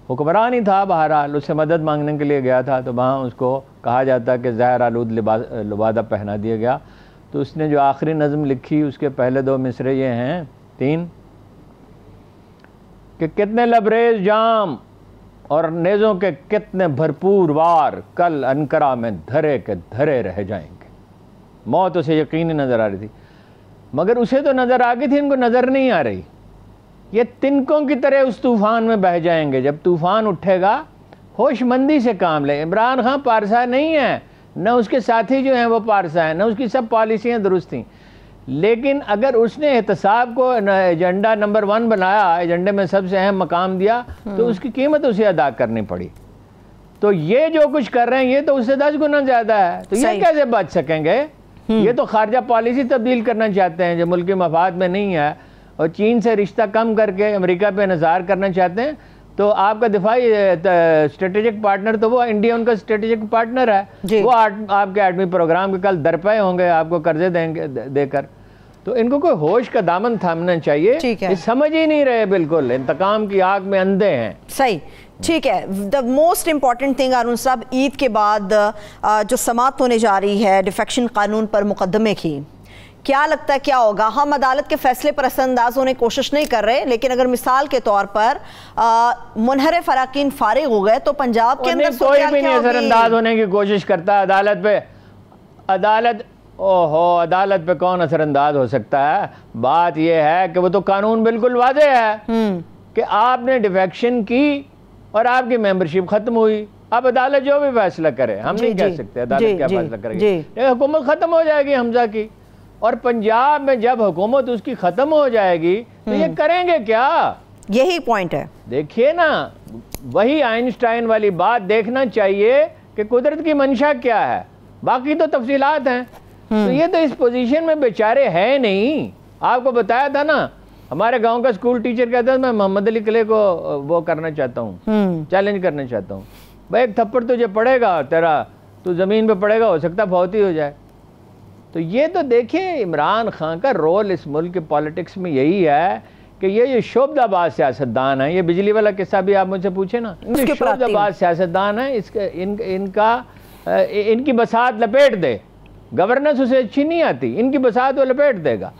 हुक्मरान ही था, बहरहाल उससे मदद मांगने के लिए गया था। तो वहाँ उसको कहा जाता कि ज़हर आलूद लिबादा पहना दिया गया। तो उसने जो आखिरी नज़म लिखी उसके पहले 2 मिसरे ये हैं 3 कि कितने लबरेज जाम और नेज़ों के कितने भरपूर वार, कल अनकरा में धरे के धरे रह जाएंगे। मौत उसे यकीनी नज़र आ रही थी, मगर उसे तो नज़र आ गई थी, इनको नज़र नहीं आ रही। ये तिनकों की तरह उस तूफ़ान में बह जाएंगे। जब तूफ़ान उठेगा होशमंदी से काम ले। इमरान खान पारसा नहीं है, न उसके साथी जो हैं वो पारसा हैं, न उसकी सब पॉलिसियाँ दुरुस्त थी, लेकिन अगर उसने एहतसाब को एजेंडा नंबर 1 बनाया, एजेंडे में सबसे अहम मकाम दिया, तो उसकी कीमत उसे अदा करनी पड़ी। तो ये जो कुछ कर रहे हैं ये तो उससे 10 गुना ज़्यादा है। तो ये कैसे बच सकेंगे? ये तो खारजा पॉलिसी तब्दील करना चाहते हैं जो मुल्क के मफाद में नहीं है, और चीन से रिश्ता कम करके अमेरिका पे नज़ार करना चाहते हैं। तो आपका दिफाई स्ट्रेटेजिक पार्टनर तो वो इंडिया उनका स्ट्रेटेजिक पार्टनर है। वो आपके एटमी प्रोग्राम के कल दरपे होंगे, आपको कर्जे देंगे देकर। तो इनको कोई होश का दामन थामना चाहिए। ये समझ ही नहीं रहे, बिल्कुल इंतकाम की आग में अंधे हैं। सही, ठीक है। The most important thing Arun साहब, ईद के बाद जो समाअत होने जा रही है डिफेक्शन कानून पर मुकदमे की, क्या लगता है क्या होगा? हम अदालत के फैसले पर असरअंदाज होने की कोशिश नहीं कर रहे, लेकिन अगर मिसाल के तौर पर मुनहरिफ अराकीन फारिग हो गए तो पंजाब के अंदर कोई भी नहीं असरअंदाज होने की कोशिश करता है अदालत पे। अदालत पे कौन असरअंदाज हो सकता है? बात यह है कि वो तो कानून बिल्कुल वाज़े है कि आपने डिफेक्शन की और आपकी मेंबरशिप खत्म हुई। अब अदालत जो भी फैसला करे, हम नहीं कह सकते अदालत क्या फैसला करेगी, हुकूमत खत्म हो जाएगी हमजा की। और पंजाब में जब हुकूमत उसकी खत्म हो जाएगी तो ये करेंगे क्या? यही पॉइंट है। देखिए ना, वही आइंस्टाइन वाली बात देखना चाहिए कि कुदरत की मंशा क्या है, बाकी तो तफसीलात हैं। तो ये तो इस पोजीशन में बेचारे हैं नहीं। आपको बताया था ना, हमारे गांव का स्कूल टीचर कहता है मैं मोहम्मद अली किले को वो करना चाहता हूँ, चैलेंज करना चाहता हूँ। भाई एक थप्पड़ तुझे पड़ेगा, तेरा तो ज़मीन पे पड़ेगा, हो सकता है बहुत ही हो जाए। तो ये तो देखिए इमरान खान का रोल इस मुल्क के पॉलिटिक्स में यही है कि ये शोबदाबाज सियासतदान है। ये बिजली वाला किस्सा भी आप मुझसे पूछे ना, ये शोबदाबाज सियासतदान है। इनकी बसात लपेट दे, गवर्नेंस उसे अच्छी नहीं आती, इनकी बसात वो लपेट देगा।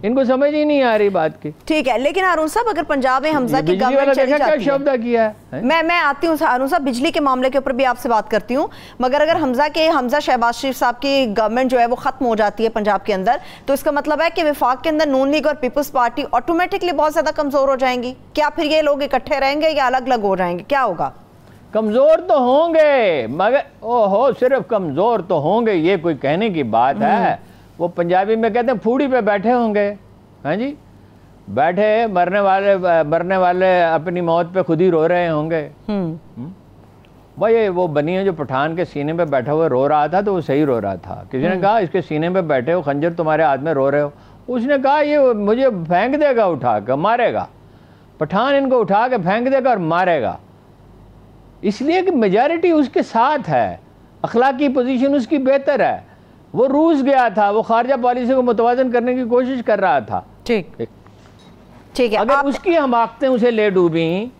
इनको समझ ही नहीं आ रही बात की। ठीक है, लेकिन हारून साहब अगर पंजाब में हमजा की गवर्नमेंट चली जाती है, शब्द किया है? मैं आती हूँ हारून साहब, बिजली के मामले के ऊपर भी आपसे बात करती हूँ, मगर अगर हमजा शहबाज शरीफ साहब की गवर्नमेंट जो है वो खत्म हो जाती है पंजाब के अंदर, तो इसका मतलब है कि वफाक के अंदर नून लीग और पीपल्स पार्टी ऑटोमेटिकली बहुत ज्यादा कमजोर हो जाएंगी। क्या फिर ये लोग इकट्ठे रहेंगे या अलग अलग हो जाएंगे, क्या होगा? कमज़ोर तो होंगे, मगर ओहो सिर्फ कमज़ोर तो होंगे ये कोई कहने की बात है? वो पंजाबी में कहते हैं फूड़ी पे बैठे होंगे। हाँ जी, बैठे मरने वाले अपनी मौत पे खुद ही रो रहे होंगे। भाई वो बनिया जो पठान के सीने पे बैठा हुआ रो रहा था, तो वो सही रो रहा था। किसी ने कहा इसके सीने पे बैठे हो, खंजर तुम्हारे हाथ में, रो रहे हो। उसने कहा ये मुझे फेंक देगा, उठा कर मारेगा। पठान इनको उठा के फेंक देगा और मारेगा, इसलिए कि मेजॉरिटी उसके साथ है, अखलाकी पोजीशन उसकी बेहतर है। वो रूस गया था, वो खारजा पॉलिसी को मुतवाजन करने की कोशिश कर रहा था। ठीक है, अगर उसकी हमाकतें उसे ले डूबी,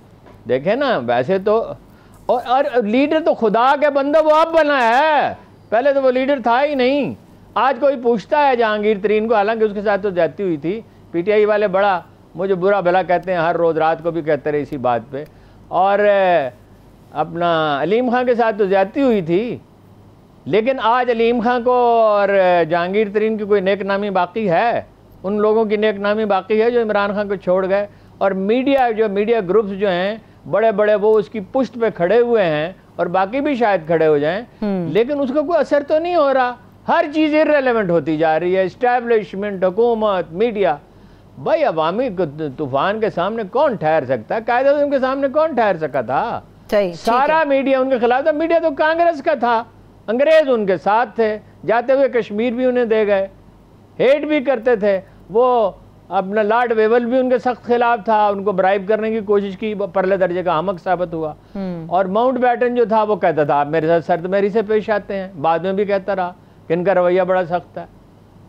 देखे ना वैसे तो, और लीडर तो खुदा के बंदा वो अब बना है, पहले तो वो लीडर था ही नहीं। आज कोई पूछता है जहांगीर तरीन को, हालांकि उसके साथ तो जाती हुई थी, पीटीआई वाले बड़ा मुझे बुरा भला कहते हैं, हर रोज़ रात को भी कहते रहे इसी बात पे। और अपना अलीम खां के साथ तो ज्यादती हुई थी, लेकिन आज अलीम खां को और जहांगीर तरीन की कोई नेक नामी बाकी है? उन लोगों की नेक नामी बाकी है जो इमरान खान को छोड़ गए। और मीडिया ग्रुप्स जो हैं बड़े बड़े, वो उसकी पुष्ट पे खड़े हुए हैं, और बाकी भी शायद खड़े हो जाएं, लेकिन उसका कोई असर तो नहीं हो रहा। हर चीज़ इररेलेवेंट होती जा रही है, इस्टेब्लिशमेंट, हुकूमत, मीडिया। भाई अवामी तूफान के सामने कौन ठहर सकता है? कायदे के सामने कौन ठहर सका था? सारा मीडिया उनके खिलाफ था। मीडिया तो कांग्रेस का था, अंग्रेज उनके साथ थे, जाते हुए कश्मीर भी उन्हें दे गए, हेट भी करते थे। वो अपना लॉर्ड वेवल भी उनके सख्त खिलाफ था, उनको ब्राइब करने की कोशिश की, परले दर्जे का अहमक साबित हुआ। और माउंट बैटन जो था वो कहता था आप मेरे साथ सर्दमेरी से पेश आते हैं, बाद में भी कहता रहा कि इनका रवैया बड़ा सख्त है।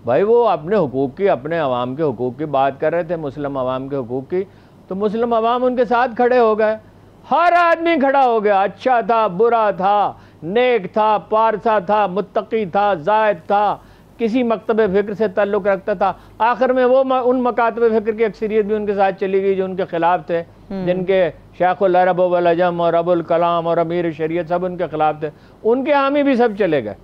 भाई वो अपने हुकूक की, अपने अवाम के हुकूक की बात कर रहे थे, मुस्लिम अवाम के हुकूक की, तो मुस्लिम अवाम उनके साथ खड़े हो गए। हर आदमी खड़ा हो गया, अच्छा था, बुरा था, नेक था, पारसा था, मुत्तकी था, जायद था, किसी मकतब फ़िक्र से ताल्लुक़ रखता था। आखिर में वो उन मकातब फ़िक्र की अक्सरियत भी उनके साथ चली गई जो उनके ख़िलाफ़ थे, जिनके शेखुल अरब वल अजम और अबुल कलाम और अमीर शरीयत सब उनके ख़िलाफ़ थे, उनके हामी भी सब चले गए।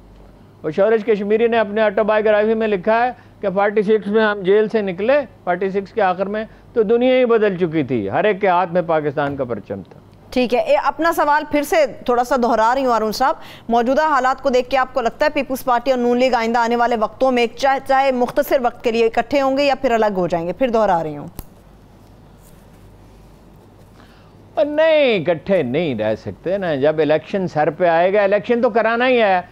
और शौरज कश्मीरी ने अपने ऑटोबायोग्राफी में लिखा है कि 46 में हम जेल से निकले, 46 के आखिर में, तो दुनिया ही बदल चुकी थी, हर एक के हाथ में पाकिस्तान का परचम था। ठीक है, अपना सवाल फिर से थोड़ा सा दोहरा रही हूँ हारून साहब, मौजूदा हालात को देख के आपको लगता है पीपल्स पार्टी और नून लीग आइंदा आने वाले वक्तों में चाहे मुख्तसर वक्त के लिए इकट्ठे होंगे या फिर अलग हो जाएंगे? फिर दोहरा रही हूँ, नहीं इकट्ठे नहीं रह सकते ना। जब इलेक्शन सर पे आएगा, इलेक्शन तो कराना ही है।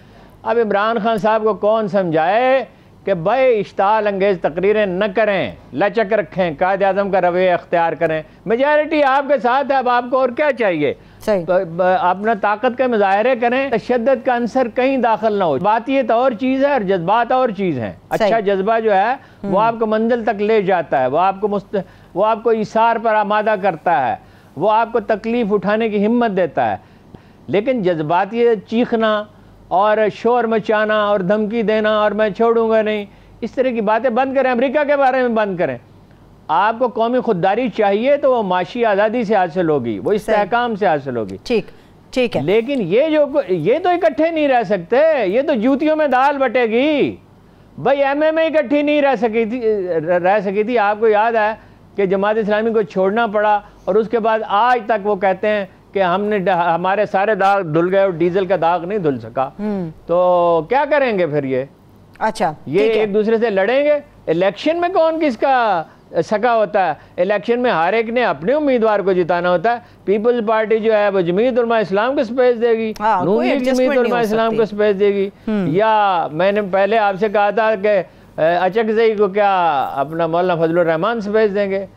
अब इमरान खान साहब को कौन समझाए कि भाई इश्ताल अंगेज तकरीरें न करें, लचक रखें, कायद आज़म का रवैया अख्तियार करें। मेजॉरिटी आपके साथ है, अब आपको और क्या चाहिए? अपना ताकत के मुजाहरे करें, तशद्दुद का अंसर कहीं दाखिल ना हो। बात ये तो और चीज़ है और जज्बात और चीज़ है। अच्छा जज्बा जो है वो आपको मंजिल तक ले जाता है, वो आपको इसार पर आमादा करता है, वो आपको तकलीफ़ उठाने की हिम्मत देता है। लेकिन जज्बात ये चीखना और शोर मचाना और धमकी देना और मैं छोड़ूंगा नहीं, इस तरह की बातें बंद करें। अमेरिका के बारे में बंद करें। आपको कौमी खुददारी चाहिए तो वो माशी आज़ादी से हासिल होगी, वो इस्तेहकाम से हासिल होगी। ठीक है, लेकिन ये तो इकट्ठे नहीं रह सकते, ये तो जूतियों में दाल बटेगी। भाई एमएमए इकट्ठी नहीं रह सकी थी। आपको याद है कि जमात इस्लामी को छोड़ना पड़ा और उसके बाद आज तक वो कहते हैं कि हमारे सारे दाग धुल गए और डीजल का दाग नहीं धुल सका। तो क्या करेंगे फिर ये? अच्छा, ये एक दूसरे से लड़ेंगे। इलेक्शन में कौन किसका सका होता है? इलेक्शन में हर एक ने अपने उम्मीदवार को जिताना होता है। पीपल्स पार्टी जो है वो जमीयत उलमा इस्लाम को स्पेस देगी, नून लीग जमीयत उलमा इस्लाम को स्पेस देगी, या मैंने पहले आपसे कहा था कि अचकज़ई को क्या अपना मौलाना फजलुर रहमान स्पेस देंगे।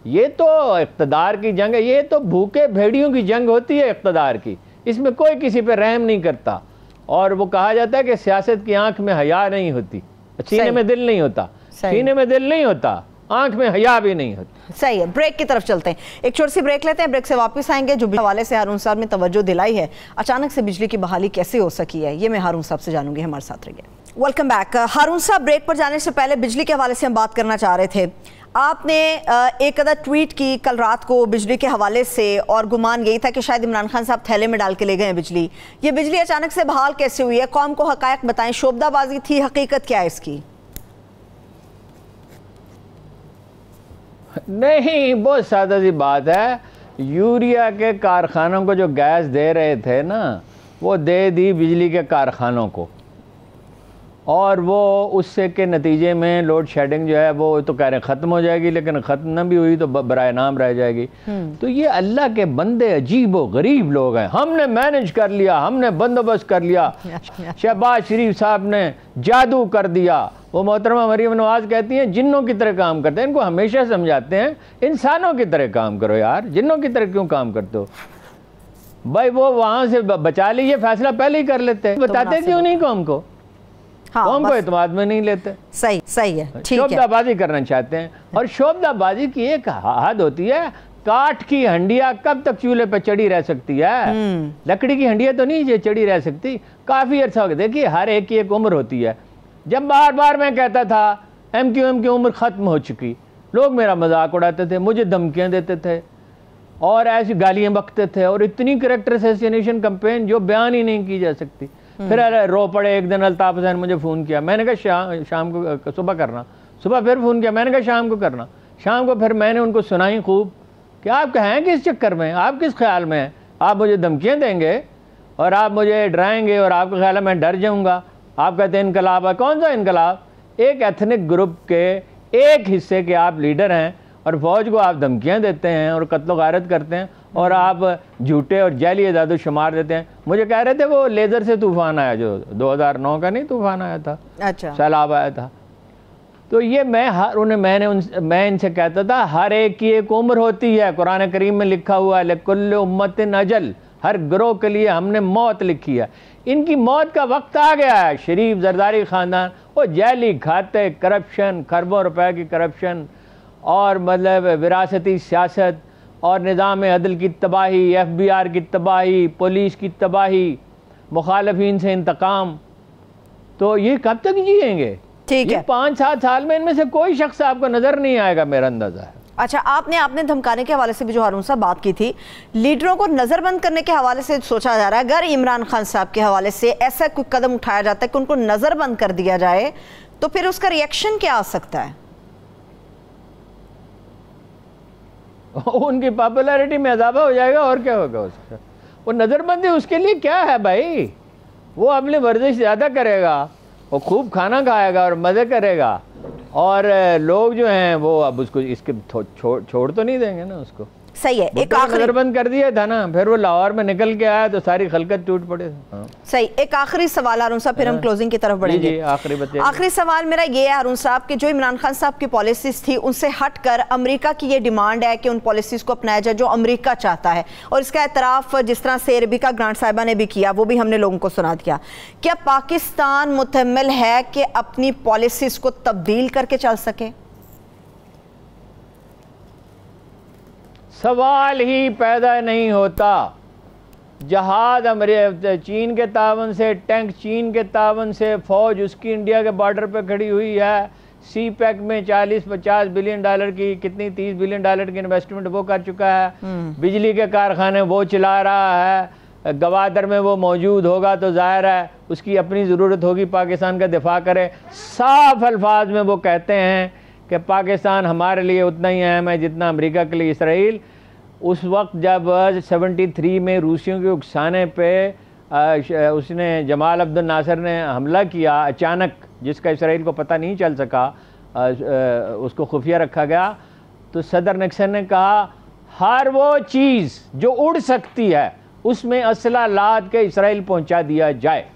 ये तो इक़्तिदार की जंग है, ये तो भूखे भेड़ियों की जंग होती है इक़्तिदार की। इसमें कोई किसी पे रहम नहीं करता, और वो कहा जाता है कि सियासत की आंख में हया नहीं होती, सीने में दिल नहीं होता, सीने में दिल नहीं होता, आंख में हया भी नहीं होती। सही है, ब्रेक की तरफ चलते हैं, एक छोटी सी ब्रेक लेते हैं, ब्रेक से वापस आएंगे। जो हवाले से हारून साहब ने तवज्जो दिलाई है, अचानक से बिजली की बहाली कैसे हो सकी है, ये मैं हारून साहब से जानूंगी। हमारे साथ रहिए। Welcome back. हारून साहब, ब्रेक पर जाने से पहले बिजली के हवाले से हम बात करना चाह रहे थे। आपने एक अदर ट्वीट की कल रात को बिजली के हवाले से, और गुमान यही था कि शायद इमरान खान साहब थैले में डाल के ले गए हैं बिजली। ये बिजली अचानक से बहाल कैसे हुई है? कौम को हकायक बताएं, शोबदाबाजी थी, हकीकत क्या है इसकी? नहीं, बहुत सादा सी बात है। यूरिया के कारखानों को जो गैस दे रहे थे ना, वो दे दी बिजली के कारखानों को, और वो उससे के नतीजे में लोड शेडिंग जो है वो तो कह रहे हैं ख़त्म हो जाएगी, लेकिन ख़त्म न भी हुई तो बराए नाम रह जाएगी। तो ये अल्लाह के बंदे अजीब व गरीब लोग हैं। हमने मैनेज कर लिया, हमने बंदोबस्त कर लिया, शहबाज शरीफ साहब ने जादू कर दिया। वो मोहतरमा मरीम नवाज कहती हैं जिन्नों की तरह काम करते हैं। इनको हमेशा समझाते हैं इंसानों की तरह काम करो यार, जिन्नों की तरह क्यों काम करते हो भाई? वो वहाँ से बचा ली, ये फैसला पहले ही कर लेते हैं। बताते क्यों नहीं कौम को? हाँ, कौम को एतमाद में नहीं लेते। सही सही है, ठीक है। शोबदाबाजी करना चाहते हैं, और शोबदाबाजी की एक हद होती है। काठ की हंडिया कब तक चूल्हे पे चढ़ी रह सकती है? लकड़ी की हंडिया तो नहीं चढ़ी रह सकती, काफी अर्सा हो गया। देखिए, हर एक की एक उम्र होती है। जब बार बार मैं कहता था MQM की उम्र खत्म हो चुकी, लोग मेरा मजाक उड़ाते थे, मुझे धमकियां देते थे और ऐसी गालियां बकते थे, और इतनी करेक्टर असैसिनेशन कैंपेन जो बयान ही नहीं की जा सकती। फिर रो पड़े। एक दिन अल्ताफ हुसैन मुझे फ़ोन किया, मैंने कहा शाम को, सुबह करना। सुबह फिर फ़ोन किया, मैंने कहा शाम को करना। शाम को फिर मैंने उनको सुनाई खूब कि आप हैं किस चक्कर में, आप किस ख्याल में हैं, आप मुझे धमकियाँ देंगे और आप मुझे डराएंगे और आपका ख्याल है मैं डर जाऊँगा। आप कहते हैं इनकलाब है। कौन सा इनकलाब? एक एथनिक ग्रुप के एक हिस्से के आप लीडर हैं और फौज को आप धमकियाँ देते हैं और कत्ल गारत करते हैं, और आप झूठे और जाली एजाद शुमार देते हैं। मुझे कह रहे थे वो लेज़र से तूफ़ान आया, जो 2009 का नहीं तूफ़ान आया था, अच्छा सैलाब आया था। तो ये मैं इनसे कहता था हर एक की एक उम्र होती है। कुरान करीम में लिखा हुआ है लिकुल्लि उम्मतिन अजल, हर ग्रोह के लिए हमने मौत लिखी है। इनकी मौत का वक्त आ गया है। शरीफ जरदारी ख़ानदान वो जैली खाते, करप्शन, खरबों रुपए की करप्शन, और मतलब विरासती सियासत, और निज़ाम अदल की तबाही, FBR की तबाही, पुलिस की तबाही, मुखालफीन से इंतकाम। तो ये कब तक जिएंगे? ठीक है, 5-7 साल में इनमें से कोई शख्स आपको नज़र नहीं आएगा, मेरा अंदाज़ा है। अच्छा, आपने धमकाने के हवाले से भी जो हारून साहब बात की थी, लीडरों को नज़रबंद करने के हवाले से सोचा जा रहा है। अगर इमरान खान साहब के हवाले से ऐसा कोई कदम उठाया जाता है कि उनको नज़रबंद कर दिया जाए, तो फिर उसका रिएक्शन क्या आ सकता है? उनकी पॉपुलैरिटी में इजाफा हो जाएगा, और क्या होगा उसका? वो नज़रबंदी उसके लिए क्या है भाई? वो अपनी वर्जिश ज़्यादा करेगा, वो खूब खाना खाएगा और मज़े करेगा, और लोग जो हैं वो अब उसको इसके छोड़ तो नहीं देंगे ना उसको। सही है। एक आखिरी नज़रबंद कर दिया था ना, फिर वो लाहौर में निकल के आया तो सारी खलकत टूट पड़े। हाँ। सही। एक आखिरी सवाल हारून साहब, फिर हम क्लोजिंग की तरफ बढ़ेंगे। आखिरी सवाल मेरा ये है हारून साहब कि जो इमरान खान साहब की पॉलिसीज थी उनसे हटकर अमेरिका की ये डिमांड है कि उन पॉलिसीज को अपनाया जाए जो अमेरिका चाहता है, और इसका एतराफ़ जिस तरह से रबीका ग्रांट साहिबा ने भी किया, वो भी हमने लोगों को सुना दिया। क्या पाकिस्तान मुतहम्मिल है कि अपनी पॉलिसीज को तब्दील करके चल सके? सवाल ही पैदा नहीं होता। जहाज चीन के तावन से, टैंक चीन के तावन से, फौज उसकी इंडिया के बॉर्डर पर खड़ी हुई है। CPEC में 40-50 बिलियन डॉलर की, कितनी 30 बिलियन डॉलर की इन्वेस्टमेंट वो कर चुका है। बिजली के कारखाने वो चला रहा है। गवादर में वो मौजूद होगा तो जाहिर है उसकी अपनी ज़रूरत होगी पाकिस्तान का दिफा करे। साफ अल्फाज में वो कहते हैं कि पाकिस्तान हमारे लिए उतना ही अहम है जितना अमेरिका के लिए इसराइल। उस वक्त जब 73 में रूसियों के उकसाने पे उसने जमाल अब्दुल नासिर ने हमला किया अचानक, जिसका इसराइल को पता नहीं चल सका, उसको खुफिया रखा गया, तो सदर निक्सन ने कहा हर वो चीज़ जो उड़ सकती है उसमें असला लाद के इसराइल पहुंचा दिया जाए।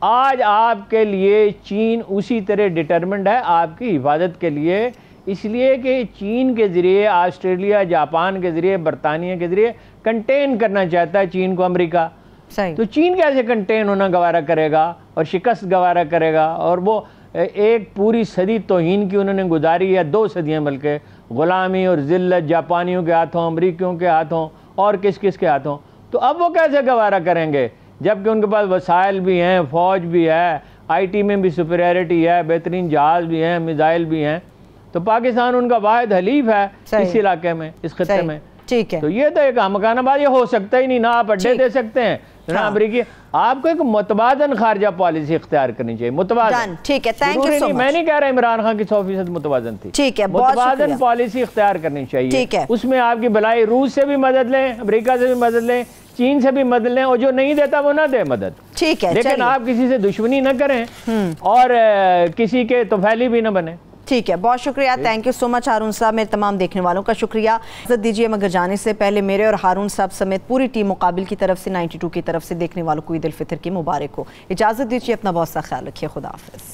आज आपके लिए चीन उसी तरह डिटरमिन्ड है आपकी हिफाजत के लिए, इसलिए कि चीन के ज़रिए, ऑस्ट्रेलिया, जापान के ज़रिए, बरतानिया के ज़रिए कंटेन करना चाहता है चीन को अमेरिका। सही। तो चीन कैसे कंटेन होना गवारा करेगा और शिकस्त गवारा करेगा? और वो एक पूरी सदी तौहीन की उन्होंने गुजारी है, 2 सदियाँ बल्कि, गुलामी और ज़िल्लत जापानियों के हाथों, अमरीकियों के हाथों और किस किस के हाथों। तो अब वो कैसे गवारा करेंगे जबकि उनके पास वसाइल भी हैं, फ़ौज भी है, IT में भी सुपीरियरिटी है, बेहतरीन जहाज़ भी हैं, मिज़ाइल भी हैं। तो पाकिस्तान उनका वाहिद हलीफ है इस इलाके में, इस खत्ते में। ठीक है, तो ये तो एक हमकानाबाद ये हो सकता ही नहीं। ना आप अड्डे दे सकते हैं ना अमरीकी। आपको एक मुतबादन खारजा पॉलिसी इख्तियार करनी चाहिए, मुतबादन। ठीक है, थैंक यू सो मच। मैं नहीं कह रहा इमरान खान की 100% मुतबादन थी। ठीक है, मुतबादन पॉलिसी इख्तियार करनी चाहिए। ठीक है, उसमें आपकी भलाई, रूस से भी मदद लें, अमेरिका से भी मदद लें, चीन से भी मदद लें, और जो नहीं देता वो ना दे मदद। ठीक है, लेकिन आप किसी से दुश्मनी न करें और किसी के तोफैली भी न बने। ठीक है, बहुत शुक्रिया, थैंक यू सो मच हारून साहब। मेरे तमाम देखने वालों का शुक्रिया। इजाज़त दीजिए, मगर जाने से पहले मेरे और हारून साहब समेत पूरी टीम मुकाबिल की तरफ से 92 की तरफ से देखने वालों को ईद उल फितर की मुबारक हो। इजाज़त दीजिए, अपना बहुत सा ख्याल रखिए, खुदा हाफिज़।